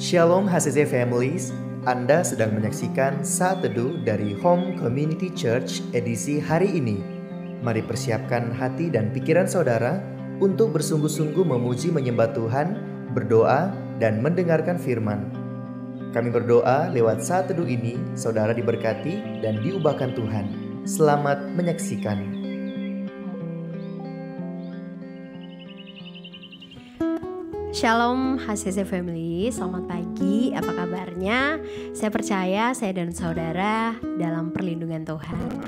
Shalom HCC Families, Anda sedang menyaksikan Saat Teduh dari Home Community Church edisi hari ini. Mari persiapkan hati dan pikiran saudara untuk bersungguh-sungguh memuji menyembah Tuhan, berdoa, dan mendengarkan firman. Kami berdoa lewat Saat Teduh ini, saudara diberkati dan diubahkan Tuhan. Selamat menyaksikan. Shalom HCC Family, selamat pagi, apa kabarnya? Saya percaya saya dan saudara dalam perlindungan Tuhan.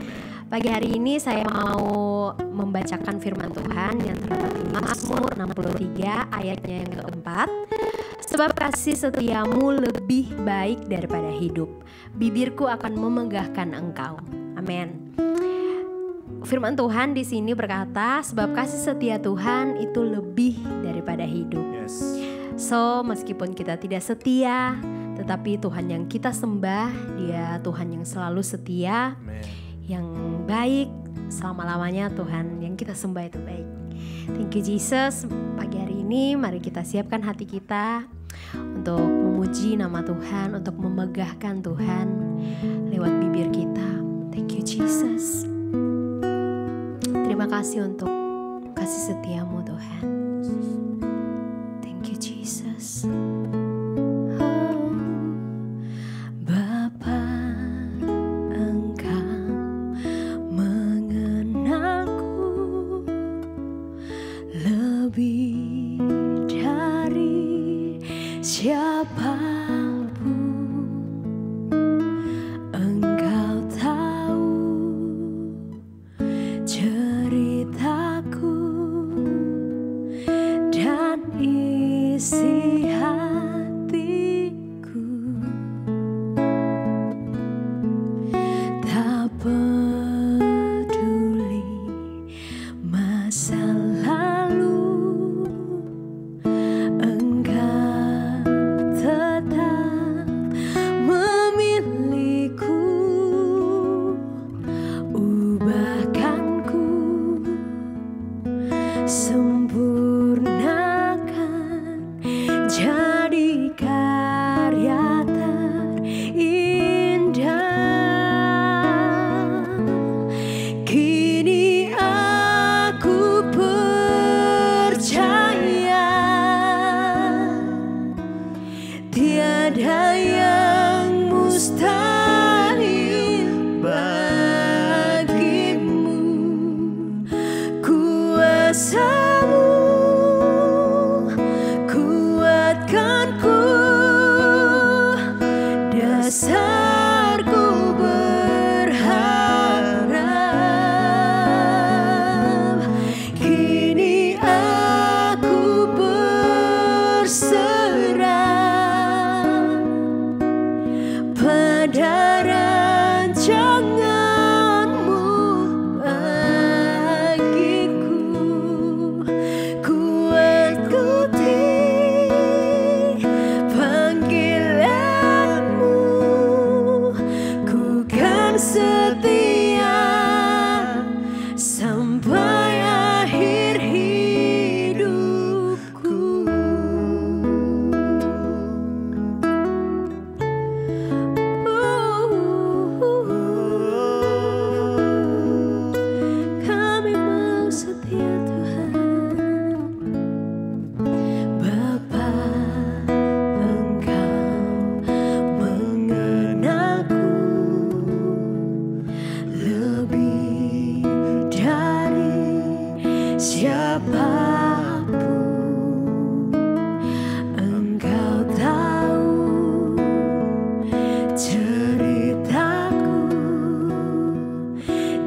Pagi hari ini saya mau membacakan firman Tuhan yang terdapat di Mazmur 63 ayatnya yang keempat. Sebab kasih setiamu lebih baik daripada hidup, bibirku akan memegahkan engkau. Amin. Firman Tuhan di sini berkata, sebab kasih setia Tuhan itu lebih daripada hidup. So, meskipun kita tidak setia, tetapi Tuhan yang kita sembah, Dia Tuhan yang selalu setia, yang baik selama-lamanya. Tuhan yang kita sembah itu baik. Thank you Jesus. Pagi hari ini mari kita siapkan hati kita untuk memuji nama Tuhan, untuk memegahkan Tuhan lewat bibir kita. Thank you Jesus. Terima kasih untuk kasih setiamu Tuhan. Thank you Jesus. Oh, Bapa, Engkau mengenalku lebih dari siapapun. Engkau tahu ceritaku dan isi hatiku. Tak peduli masa lalu, Engkau tetap memilihku. Ubahkanku, sempurnakan, jadi karya terindah. Kini aku percaya tiada yang mustahil bagimu. Kuasamu kuatkanku, dasarku berharap. Kini aku berserah pada rancanganmu bagiku. Ku ikuti panggilanmu, ku kan setia sampai akhir hidupku. Kami mau setia Tuhan. Bapa, Engkau mengenalku lebih dari siapapun. Engkau tahu ceritaku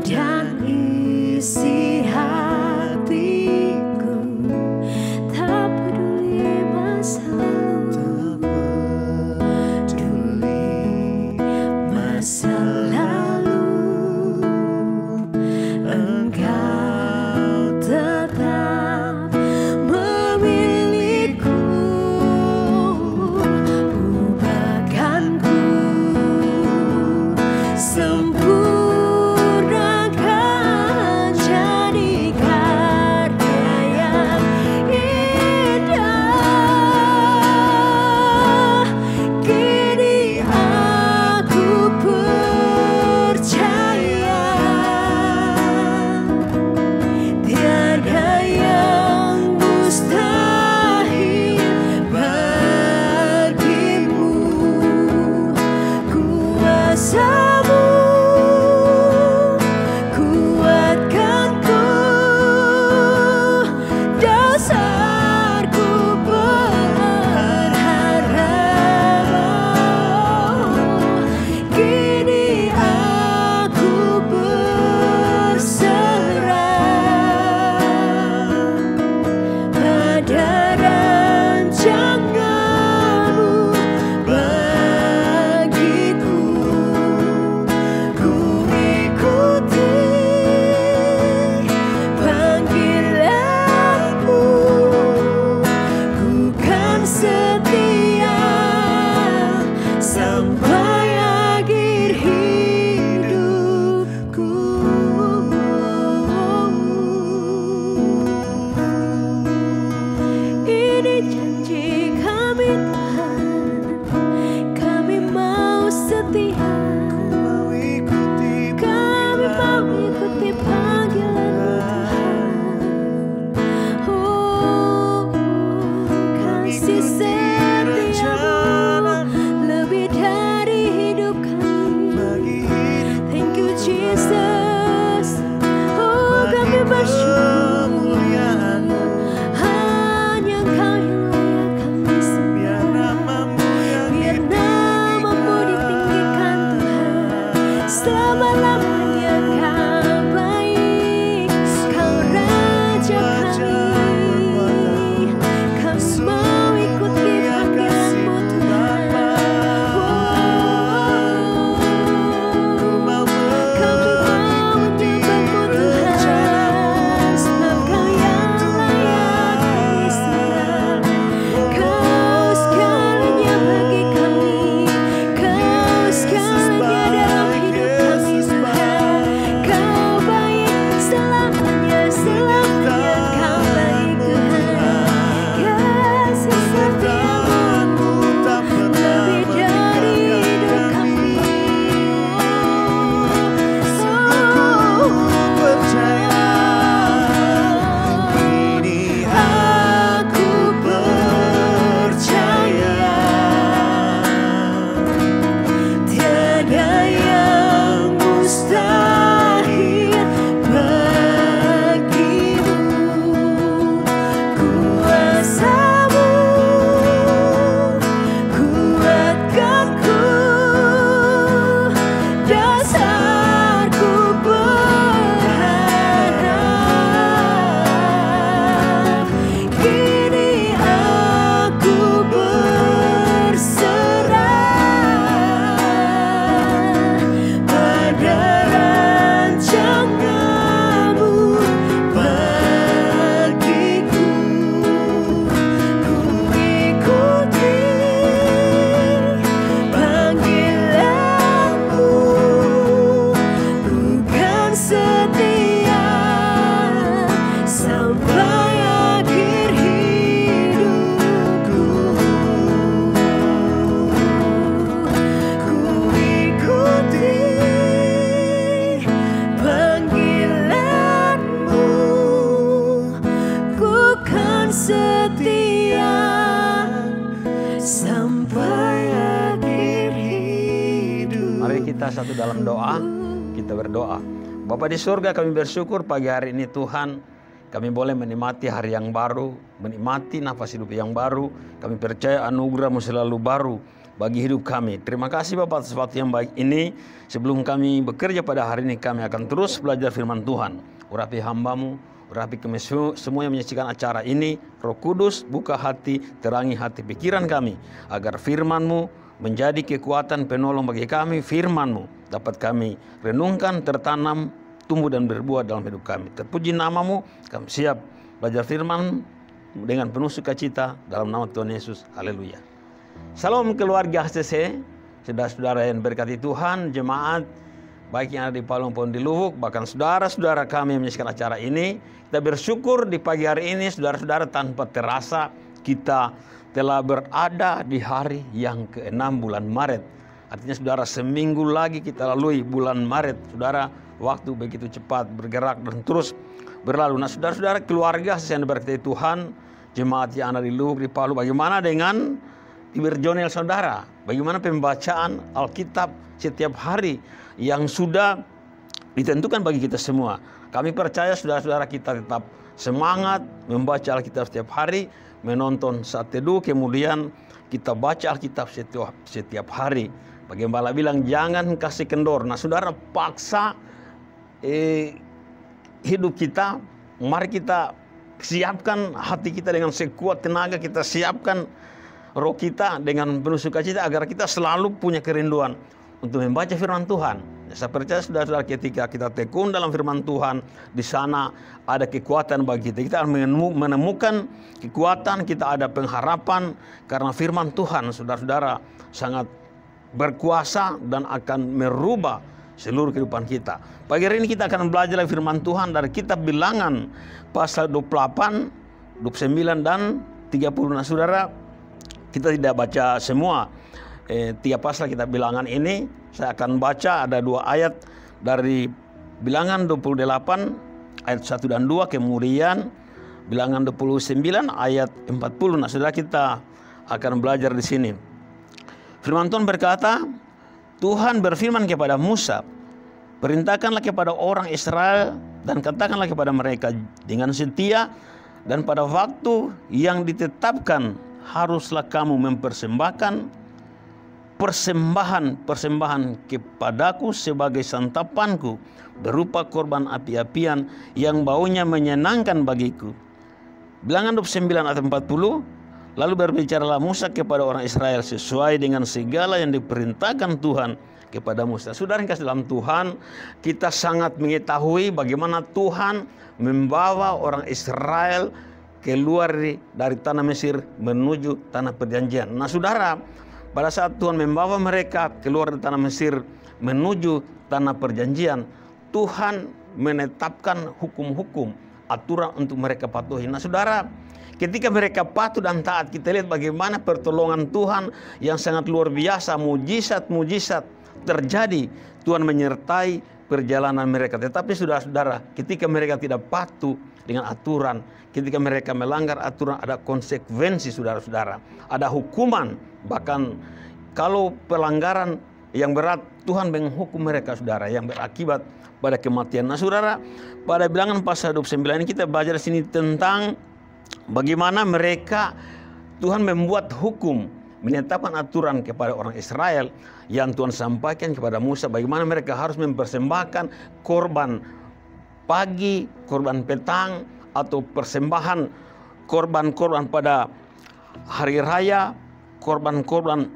dan isi hatiku. Tak peduli masa lalu, masa lalu, Engkau tetap kita satu dalam doa, kita berdoa. Bapa di surga, kami bersyukur pagi hari ini Tuhan, kami boleh menikmati hari yang baru, menikmati nafas hidup yang baru. Kami percaya anugerah-Mu selalu baru bagi hidup kami. Terima kasih Bapak atas waktu yang baik ini. Sebelum kami bekerja pada hari ini, kami akan terus belajar firman Tuhan. Urapi hamba-Mu, urapi kami semua yang menyaksikan acara ini. Roh Kudus, buka hati, terangi hati pikiran kami, agar firman-Mu menjadi kekuatan penolong bagi kami. Firman-Mu dapat kami renungkan, tertanam, tumbuh dan berbuah dalam hidup kami. Terpuji nama-Mu, kami siap belajar firman dengan penuh sukacita dalam nama Tuhan Yesus. Haleluya. Salam keluarga HCC, saudara-saudara yang berkati Tuhan, jemaat baik yang ada di Palu maupun di Luwuk, bahkan saudara-saudara kami yang menyaksikan acara ini. Kita bersyukur di pagi hari ini, saudara-saudara, tanpa terasa kita telah berada di hari yang ke-6 bulan Maret. Artinya saudara, seminggu lagi kita lalui bulan Maret. Saudara, waktu begitu cepat bergerak dan terus berlalu. Nah saudara-saudara, keluarga yang berkati Tuhan, jemaat yang ada di Luwuk, di Palu, bagaimana dengan Iberjonel saudara? Bagaimana pembacaan Alkitab setiap hari yang sudah ditentukan bagi kita semua? Kami percaya saudara-saudara kita tetap semangat membaca Alkitab setiap hari, menonton saat teduh, kemudian kita baca Alkitab setiap hari. Bagi Gembala bilang jangan kasih kendor. Nah saudara, paksa hidup kita, mari kita siapkan hati kita dengan sekuat tenaga, kita siapkan roh kita dengan penuh sukacita agar kita selalu punya kerinduan untuk membaca firman Tuhan. Saya percaya saudara-saudara, ketika kita tekun dalam firman Tuhan, di sana ada kekuatan bagi kita. Kita menemukan kekuatan, kita ada pengharapan karena firman Tuhan, saudara-saudara, sangat berkuasa dan akan merubah seluruh kehidupan kita. Pagi hari ini kita akan belajar firman Tuhan dari kitab Bilangan pasal 28, 29 dan 30. Nah saudara, kita tidak baca semua tiap pasal kitab Bilangan ini. Saya akan baca ada 2 ayat dari Bilangan 28 ayat 1 dan 2, kemudian Bilangan 29 ayat 40. Nah saudara, kita akan belajar di sini. Firman Tuhan berkata, Tuhan berfirman kepada Musa, perintahkanlah kepada orang Israel dan katakanlah kepada mereka dengan setia dan pada waktu yang ditetapkan haruslah kamu mempersembahkan persembahan kepadaku sebagai santapanku berupa korban api-apian yang baunya menyenangkan bagiku. Bilangan 29 ayat 40, lalu berbicaralah Musa kepada orang Israel sesuai dengan segala yang diperintahkan Tuhan kepada Musa. Saudara yang kasih dalam Tuhan, kita sangat mengetahui bagaimana Tuhan membawa orang Israel keluar dari tanah Mesir menuju tanah perjanjian. Nah saudara, pada saat Tuhan membawa mereka keluar dari tanah Mesir menuju tanah perjanjian, Tuhan menetapkan hukum-hukum, aturan untuk mereka patuhi. Nah saudara, ketika mereka patuh dan taat, kita lihat bagaimana pertolongan Tuhan yang sangat luar biasa, mujizat-mujizat terjadi. Tuhan menyertai perjalanan mereka. Tetapi saudara-saudara, ketika mereka tidak patuh dengan aturan, ketika mereka melanggar aturan, ada konsekuensi saudara-saudara, ada hukuman. Bahkan kalau pelanggaran yang berat, Tuhan menghukum mereka saudara, yang berakibat pada kematian. Nah saudara, pada bilangan pasal 29 ini kita belajar di sini tentang bagaimana mereka, Tuhan membuat hukum, menetapkan aturan kepada orang Israel yang Tuhan sampaikan kepada Musa, bagaimana mereka harus mempersembahkan korban pagi, korban petang, atau persembahan korban-korban pada hari raya, korban-korban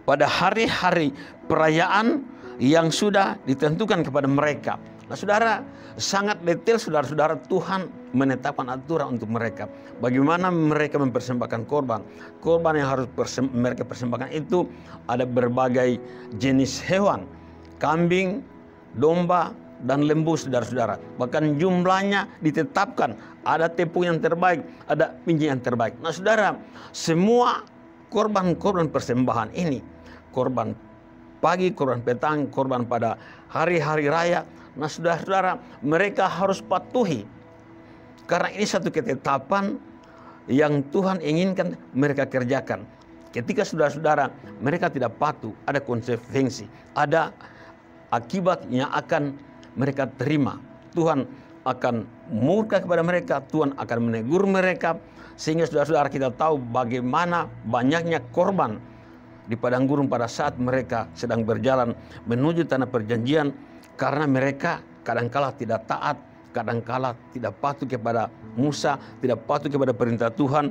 pada hari-hari perayaan yang sudah ditentukan kepada mereka. Nah saudara, sangat detail saudara-saudara, Tuhan menetapkan aturan untuk mereka. Bagaimana mereka mempersembahkan korban. Korban yang harus mereka persembahkan itu ada berbagai jenis hewan. Kambing, domba, dan lembu saudara-saudara. Bahkan jumlahnya ditetapkan. Ada tepung yang terbaik, ada minyak yang terbaik. Nah saudara, semua korban-korban persembahan ini, korban pagi, korban petang, korban pada hari-hari raya. Nah saudara-saudara, mereka harus patuhi. Karena ini satu ketetapan yang Tuhan inginkan mereka kerjakan. Ketika saudara-saudara mereka tidak patuh, ada konsekuensi, ada akibat yang akan mereka terima. Tuhan akan murka kepada mereka, Tuhan akan menegur mereka. Sehingga saudara-saudara kita tahu bagaimana banyaknya korban di padang gurun pada saat mereka sedang berjalan menuju tanah perjanjian, karena mereka kadangkala tidak taat, kadangkala tidak patuh kepada Musa, tidak patuh kepada perintah Tuhan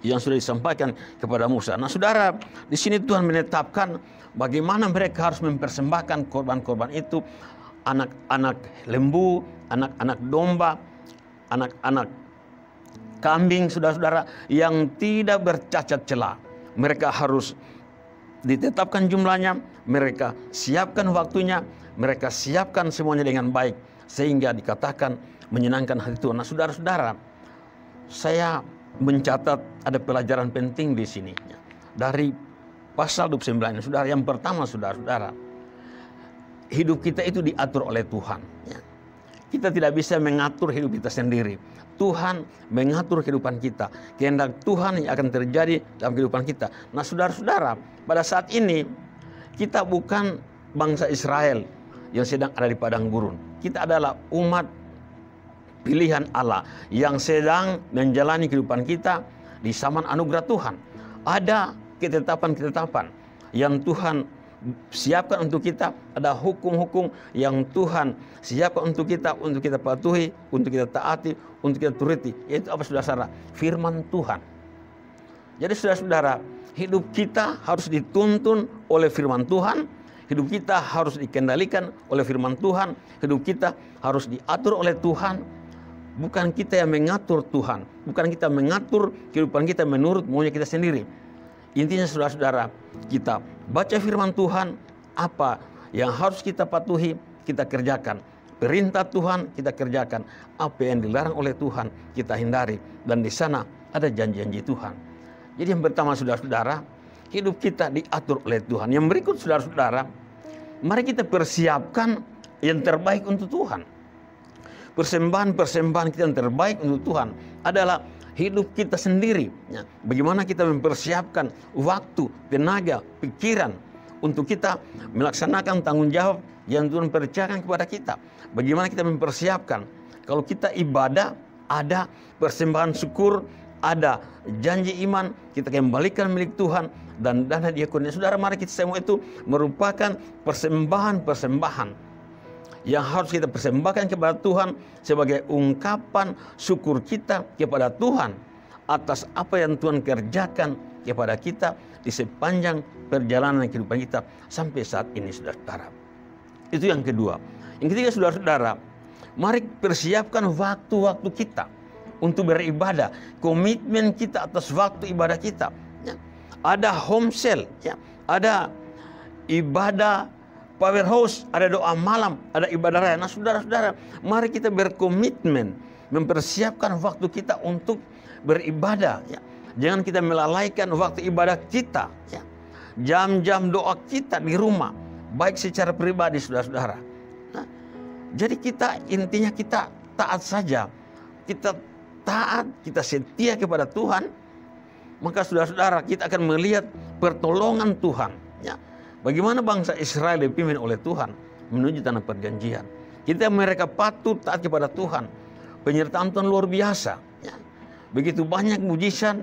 yang sudah disampaikan kepada Musa. Nah saudara, di sini Tuhan menetapkan bagaimana mereka harus mempersembahkan korban-korban itu, anak-anak lembu, anak-anak domba, anak-anak kambing, saudara-saudara, yang tidak bercacat celah. Mereka harus ditetapkan jumlahnya, mereka siapkan waktunya, mereka siapkan semuanya dengan baik, sehingga dikatakan menyenangkan hati Tuhan. Nah saudara-saudara, saya mencatat ada pelajaran penting di sini dari pasal 29 ini. Saudara, yang pertama saudara-saudara, hidup kita itu diatur oleh Tuhan. Kita tidak bisa mengatur hidup kita sendiri. Tuhan mengatur kehidupan kita. Kehendak Tuhan yang akan terjadi dalam kehidupan kita. Nah saudara-saudara, pada saat ini kita bukan bangsa Israel yang sedang ada di padang gurun. Kita adalah umat pilihan Allah yang sedang menjalani kehidupan kita di zaman anugerah Tuhan. Ada ketetapan-ketetapan yang Tuhan siapkan untuk kita, ada hukum-hukum yang Tuhan siapkan untuk kita patuhi, untuk kita taati, untuk kita turuti. Yaitu apa saudara-saudara? Firman Tuhan. Jadi saudara-saudara, hidup kita harus dituntun oleh firman Tuhan, hidup kita harus dikendalikan oleh firman Tuhan, hidup kita harus diatur oleh Tuhan. Bukan kita yang mengatur Tuhan, bukan kita mengatur kehidupan kita menurut maunya kita sendiri. Intinya saudara-saudara, kita baca firman Tuhan, apa yang harus kita patuhi, kita kerjakan. Perintah Tuhan kita kerjakan, apa yang dilarang oleh Tuhan kita hindari. Dan di sana ada janji-janji Tuhan. Jadi yang pertama saudara-saudara, hidup kita diatur oleh Tuhan. Yang berikut saudara-saudara, mari kita persiapkan yang terbaik untuk Tuhan. Persembahan-persembahan kita yang terbaik untuk Tuhan adalah hidup kita sendiri. Bagaimana kita mempersiapkan waktu, tenaga, pikiran untuk kita melaksanakan tanggung jawab yang Tuhan percayakan kepada kita. Bagaimana kita mempersiapkan. Kalau kita ibadah, ada persembahan syukur, ada janji iman, kita kembalikan milik Tuhan, dan dana diakonnya. Saudara, mari kita semua itu merupakan persembahan-persembahan yang harus kita persembahkan kepada Tuhan sebagai ungkapan syukur kita kepada Tuhan atas apa yang Tuhan kerjakan kepada kita di sepanjang perjalanan kehidupan kita sampai saat ini, saudara-saudara. Itu yang kedua. Yang ketiga, saudara-saudara, mari persiapkan waktu-waktu kita untuk beribadah, komitmen kita atas waktu ibadah kita. Ya. Ada home cell, ya. Ada ibadah powerhouse, ada doa malam, ada ibadah raya. Nah, saudara-saudara, mari kita berkomitmen mempersiapkan waktu kita untuk beribadah. Ya. Jangan kita melalaikan waktu ibadah kita. Ya. Jam-jam doa kita di rumah, baik secara pribadi, saudara-saudara. Nah, jadi intinya kita taat saja. Kita taat, kita setia kepada Tuhan. Maka saudara-saudara, kita akan melihat pertolongan Tuhan. Ya. Bagaimana bangsa Israel dipimpin oleh Tuhan menuju tanah perjanjian. Mereka patut taat kepada Tuhan. Penyertaan Tuhan luar biasa. Ya. Begitu banyak mujizat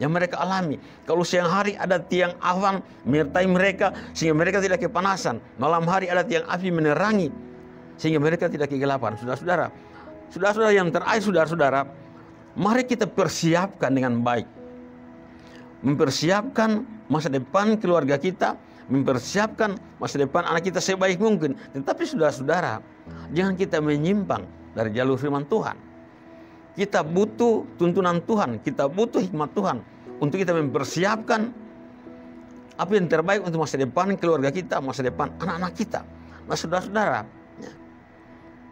yang mereka alami. Kalau siang hari ada tiang awan menyertai mereka sehingga mereka tidak kepanasan. Malam hari ada tiang api menerangi sehingga mereka tidak kegelapan. Saudara-saudara yang terakhir, saudara-saudara, mari kita persiapkan dengan baik. Mempersiapkan masa depan keluarga kita, mempersiapkan masa depan anak kita sebaik mungkin. Tetapi saudara-saudara, jangan kita menyimpang dari jalur firman Tuhan. Kita butuh tuntunan Tuhan, kita butuh hikmat Tuhan untuk kita mempersiapkan apa yang terbaik untuk masa depan keluarga kita, masa depan anak-anak kita. Nah, saudara-saudara, ya,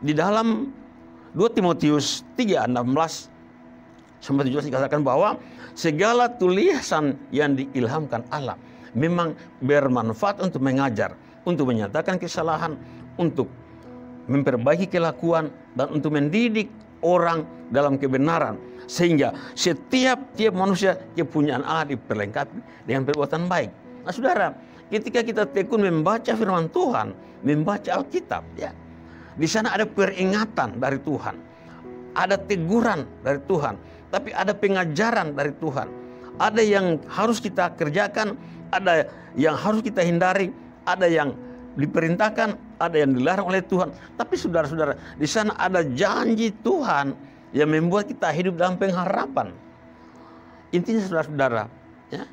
di dalam 2 Timotius 3:16 sampai 17 dikatakan bahwa segala tulisan yang diilhamkan Allah memang bermanfaat untuk mengajar, untuk menyatakan kesalahan, untuk memperbaiki kelakuan, dan untuk mendidik orang dalam kebenaran. Sehingga setiap manusia kepunyaan Allah diperlengkapi dengan perbuatan baik. Nah, saudara, ketika kita tekun membaca firman Tuhan, membaca Alkitab, ya, di sana ada peringatan dari Tuhan, ada teguran dari Tuhan, tapi ada pengajaran dari Tuhan. Ada yang harus kita kerjakan, ada yang harus kita hindari, ada yang diperintahkan, ada yang dilarang oleh Tuhan. Tapi saudara-saudara, di sana ada janji Tuhan yang membuat kita hidup dalam pengharapan. Intinya saudara-saudara, ya,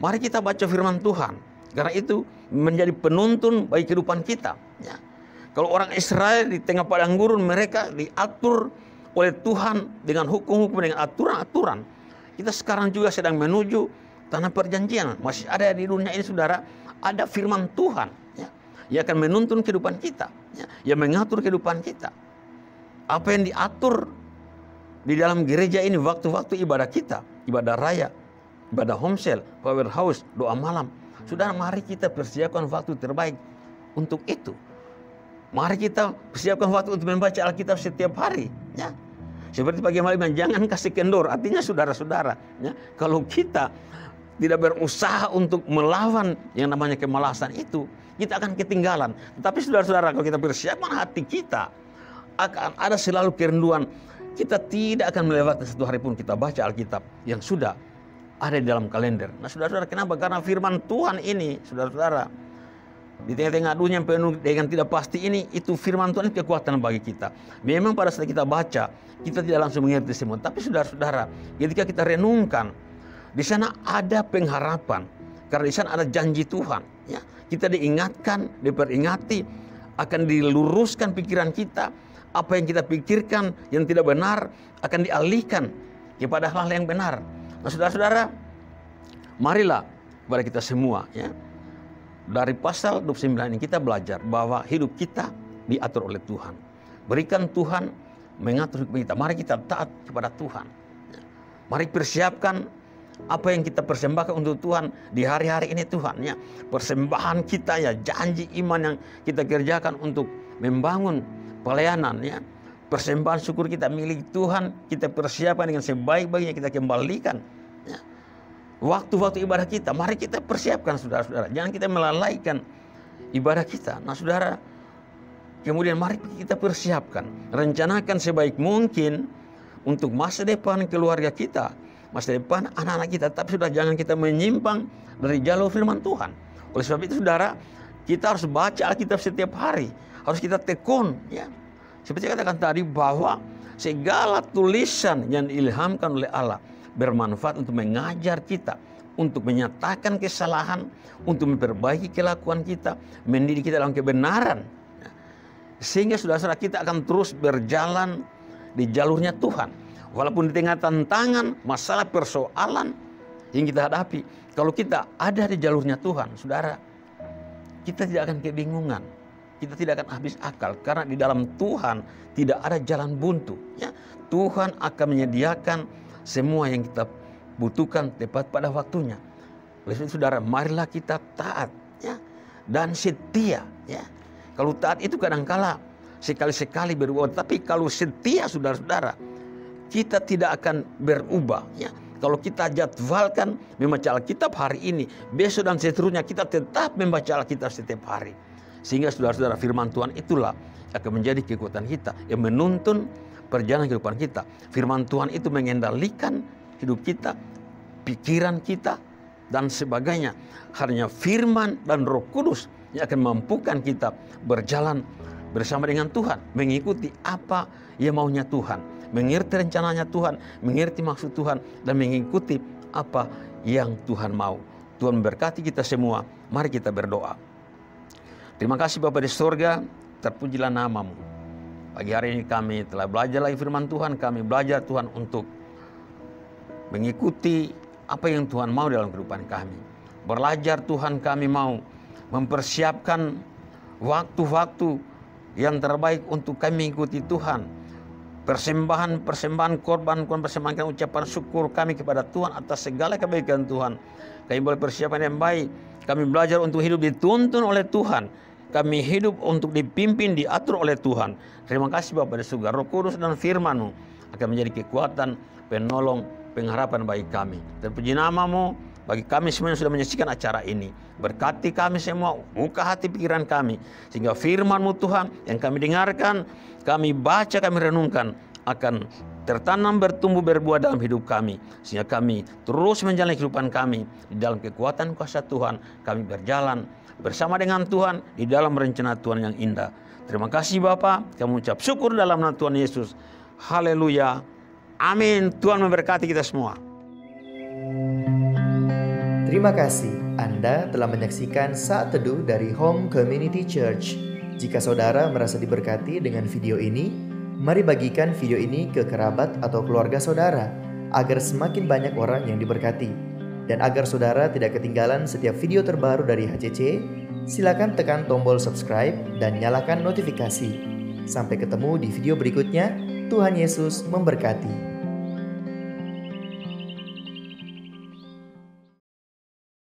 mari kita baca firman Tuhan. Karena itu menjadi penuntun bagi kehidupan kita. Ya. Kalau orang Israel di tengah padang gurun, mereka diatur oleh Tuhan dengan hukum-hukum, dengan aturan-aturan. Kita sekarang juga sedang menuju tanah perjanjian. Masih ada di dunia ini, saudara, ada firman Tuhan, ya, yang akan menuntun kehidupan kita, ya, yang mengatur kehidupan kita. Apa yang diatur di dalam gereja ini, waktu-waktu ibadah kita, ibadah raya, ibadah homesel, powerhouse, doa malam. Saudara, mari kita persiapkan waktu terbaik untuk itu. Mari kita persiapkan waktu untuk membaca Alkitab setiap hari, ya. Seperti bagaimana, jangan kasih kendor. Artinya saudara-saudara, ya, kalau kita tidak berusaha untuk melawan yang namanya kemalasan itu, kita akan ketinggalan. Tetapi saudara-saudara, kalau kita persiapkan hati kita, akan ada selalu kerinduan. Kita tidak akan melewati satu hari pun kita baca Alkitab yang sudah ada di dalam kalender. Nah, saudara-saudara, kenapa? Karena firman Tuhan ini, saudara-saudara, di tengah-tengah dunia yang penuh dengan tidak pasti ini, itu firman Tuhan itu kekuatan bagi kita. Memang pada saat kita baca, kita tidak langsung mengerti semua. Tapi saudara-saudara, ketika kita renungkan, di sana ada pengharapan. Karena di sana ada janji Tuhan. Ya. Kita diingatkan, diperingati, akan diluruskan pikiran kita. Apa yang kita pikirkan yang tidak benar akan dialihkan kepada hal yang benar. Nah, saudara-saudara, marilah kepada kita semua, ya. Dari pasal 29 ini kita belajar bahwa hidup kita diatur oleh Tuhan. Berikan Tuhan mengatur hidup kita. Mari kita taat kepada Tuhan. Mari persiapkan apa yang kita persembahkan untuk Tuhan di hari-hari ini, Tuhan, ya. Persembahan kita, ya, janji iman yang kita kerjakan untuk membangun pelayanan, ya. Persembahan syukur kita milik Tuhan, kita persiapkan dengan sebaik-baiknya, kita kembalikan, ya. Waktu-waktu ibadah kita, mari kita persiapkan, saudara-saudara. Jangan kita melalaikan ibadah kita. Nah, saudara, kemudian mari kita persiapkan, rencanakan sebaik mungkin untuk masa depan keluarga kita, masa depan anak-anak kita. Tapi sudah jangan kita menyimpang dari jalur firman Tuhan. Oleh sebab itu, saudara, Kita harus baca Alkitab setiap hari. Harus kita tekun. Ya. Seperti saya katakan tadi bahwa segala tulisan yang diilhamkan oleh Allah bermanfaat untuk mengajar kita, untuk menyatakan kesalahan, untuk memperbaiki kelakuan kita, mendidik kita dalam kebenaran. Sehingga saudara-saudara kita akan terus berjalan di jalurnya Tuhan. Walaupun di tengah tantangan, masalah, persoalan yang kita hadapi, kalau kita ada di jalurnya Tuhan, saudara, kita tidak akan kebingungan. Kita tidak akan habis akal. Karena di dalam Tuhan tidak ada jalan buntu. Ya. Tuhan akan menyediakan semua yang kita butuhkan tepat pada waktunya. Oleh sebab itu, saudara, marilah kita taat, ya, dan setia. Ya. Kalau taat itu kadangkala sekali-sekali berubah. Tapi kalau setia, saudara-saudara, kita tidak akan berubah. Ya. Kalau kita jadwalkan membaca Alkitab hari ini, besok dan seterusnya kita tetap membaca Alkitab setiap hari. Sehingga saudara-saudara, firman Tuhan itulah akan menjadi kekuatan kita yang menuntun perjalanan kehidupan kita. Firman Tuhan itu mengendalikan hidup kita, pikiran kita, dan sebagainya. Hanya firman dan Roh Kudus yang akan mampukan kita berjalan bersama dengan Tuhan, mengikuti apa yang maunya Tuhan, mengerti rencananya Tuhan, mengerti maksud Tuhan, dan mengikuti apa yang Tuhan mau. Tuhan memberkati kita semua. Mari kita berdoa. Terima kasih Bapa di surga, terpujilah nama-Mu. Pagi hari ini kami telah belajar lagi firman Tuhan. Kami belajar Tuhan untuk mengikuti apa yang Tuhan mau dalam kehidupan kami. Belajar Tuhan, kami mau mempersiapkan waktu-waktu yang terbaik untuk kami mengikuti Tuhan. Persembahan korban-korban, ucapan syukur kami kepada Tuhan atas segala kebaikan Tuhan. Kami boleh persiapan yang baik. Kami belajar untuk hidup dituntun oleh Tuhan. Kami hidup untuk dipimpin, diatur oleh Tuhan. Terima kasih Bapa di surga. Roh Kudus dan firman-Mu akan menjadi kekuatan, penolong, pengharapan bagi kami. Terpuji nama-Mu bagi kami semua yang sudah menyaksikan acara ini. Berkati kami semua, buka hati pikiran kami, sehingga firman-Mu Tuhan yang kami dengarkan, kami baca, kami renungkan, akan tertanam, bertumbuh, berbuah dalam hidup kami. Sehingga kami terus menjalani kehidupan kami di dalam kekuatan kuasa Tuhan. Kami berjalan bersama dengan Tuhan di dalam rencana Tuhan yang indah. Terima kasih Bapa, kami ucap syukur dalam nama Tuhan Yesus. Haleluya. Amin. Tuhan memberkati kita semua. Terima kasih Anda telah menyaksikan Saat Teduh dari Home Community Church. Jika saudara merasa diberkati dengan video ini, mari bagikan video ini ke kerabat atau keluarga saudara, agar semakin banyak orang yang diberkati. Dan agar saudara tidak ketinggalan setiap video terbaru dari HCC, silakan tekan tombol subscribe dan nyalakan notifikasi. Sampai ketemu di video berikutnya. Tuhan Yesus memberkati.